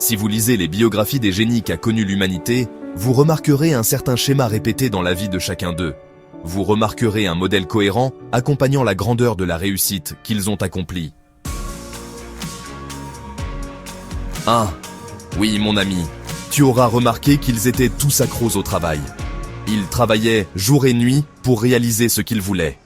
Si vous lisez les biographies des génies qu'a connu l'humanité, vous remarquerez un certain schéma répété dans la vie de chacun d'eux. Vous remarquerez un modèle cohérent accompagnant la grandeur de la réussite qu'ils ont accomplie. 1. Oui, mon ami, tu auras remarqué qu'ils étaient tous accros au travail. Ils travaillaient jour et nuit pour réaliser ce qu'ils voulaient.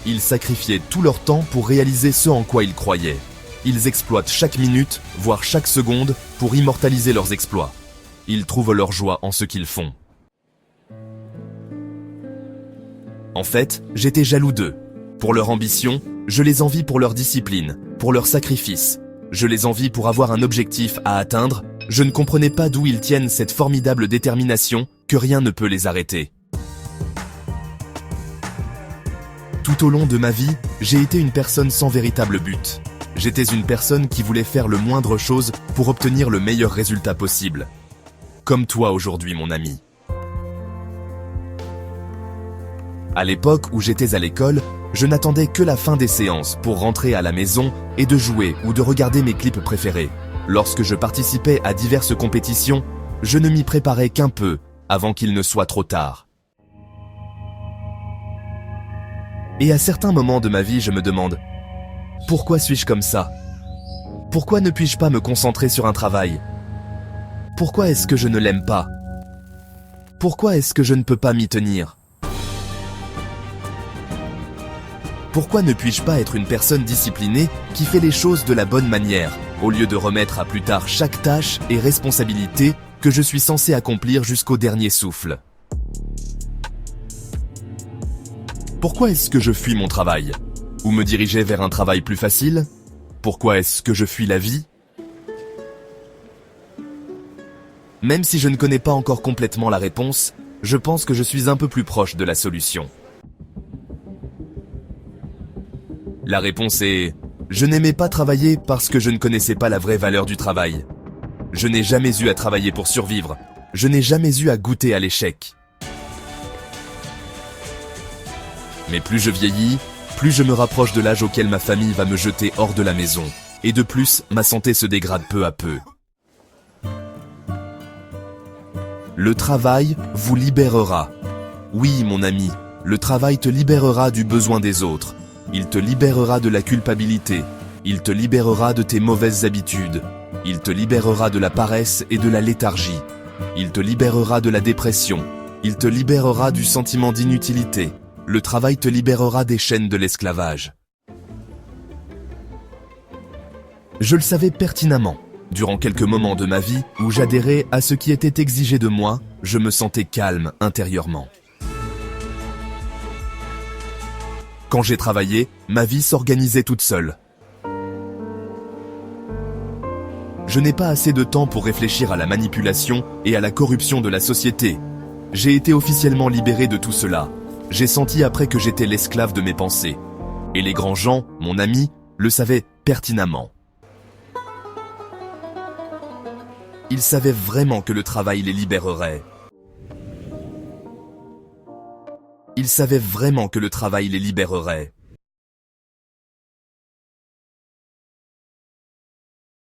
Ils sacrifiaient tout leur temps pour réaliser ce en quoi ils croyaient. Ils exploitent chaque minute, voire chaque seconde, pour immortaliser leurs exploits. Ils trouvent leur joie en ce qu'ils font. En fait, j'étais jaloux d'eux. Pour leur ambition, je les envie pour leur discipline, pour leur sacrifice. Je les envie pour avoir un objectif à atteindre. Je ne comprenais pas d'où ils tiennent cette formidable détermination que rien ne peut les arrêter. Tout au long de ma vie, j'ai été une personne sans véritable but. J'étais une personne qui voulait faire le moindre chose pour obtenir le meilleur résultat possible. Comme toi aujourd'hui, mon ami. À l'époque où j'étais à l'école, je n'attendais que la fin des séances pour rentrer à la maison et de jouer ou de regarder mes clips préférés. Lorsque je participais à diverses compétitions, je ne m'y préparais qu'un peu avant qu'il ne soit trop tard. Et à certains moments de ma vie, je me demande « Pourquoi suis-je comme ça ? Pourquoi ne puis-je pas me concentrer sur un travail ? Pourquoi est-ce que je ne l'aime pas ? Pourquoi est-ce que je ne peux pas m'y tenir ? Pourquoi ne puis-je pas être une personne disciplinée qui fait les choses de la bonne manière, au lieu de remettre à plus tard chaque tâche et responsabilité que je suis censé accomplir jusqu'au dernier souffle ? Pourquoi est-ce que je fuis mon travail ? Ou me diriger vers un travail plus facile ? Pourquoi est-ce que je fuis la vie ? Même si je ne connais pas encore complètement la réponse, je pense que je suis un peu plus proche de la solution. La réponse est « Je n'aimais pas travailler parce que je ne connaissais pas la vraie valeur du travail. Je n'ai jamais eu à travailler pour survivre. Je n'ai jamais eu à goûter à l'échec. » Mais plus je vieillis, plus je me rapproche de l'âge auquel ma famille va me jeter hors de la maison. Et de plus, ma santé se dégrade peu à peu. Le travail vous libérera. Oui, mon ami, le travail te libérera du besoin des autres. Il te libérera de la culpabilité. Il te libérera de tes mauvaises habitudes. Il te libérera de la paresse et de la léthargie. Il te libérera de la dépression. Il te libérera du sentiment d'inutilité. Le travail te libérera des chaînes de l'esclavage. Je le savais pertinemment. Durant quelques moments de ma vie où j'adhérais à ce qui était exigé de moi, je me sentais calme intérieurement. Quand j'ai travaillé, ma vie s'organisait toute seule. Je n'ai pas assez de temps pour réfléchir à la manipulation et à la corruption de la société. J'ai été officiellement libéré de tout cela. J'ai senti après que j'étais l'esclave de mes pensées. Et les grands gens, mon ami, le savaient pertinemment. Ils savaient vraiment que le travail les libérerait. Ils savaient vraiment que le travail les libérerait.